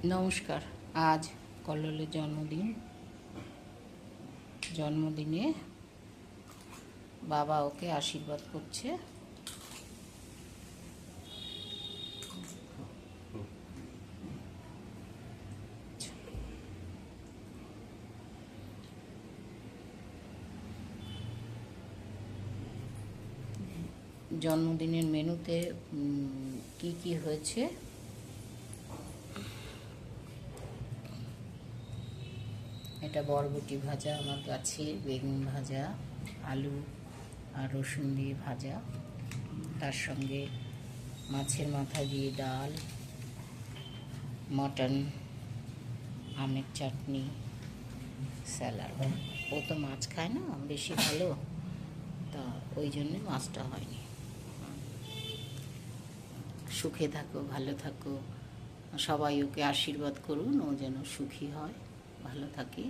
নমস্কার। আজ কল্লোলের জন্মদিনে বাবা ওকে আশীর্বাদ করছে। জন্মদিনের মেনুতে কি কি হয়েছে এটা বরবটি ভাজা, আমার গাছের বেগুন ভাজা, আলু আর রসুন দিয়ে ভাজা, তার সঙ্গে মাছের মাথা দিয়ে ডাল, মটন, আমের চাটনি, স্যালাড। ও তো মাছ খায় না বেশি ভালো, তা ওই জন্যে মাছটা হয়নি। সুখে থাকো, ভালো থাকো, সবাই ওকে আশীর্বাদ করুন ও যেন সুখী হয়, ভালো থাকে।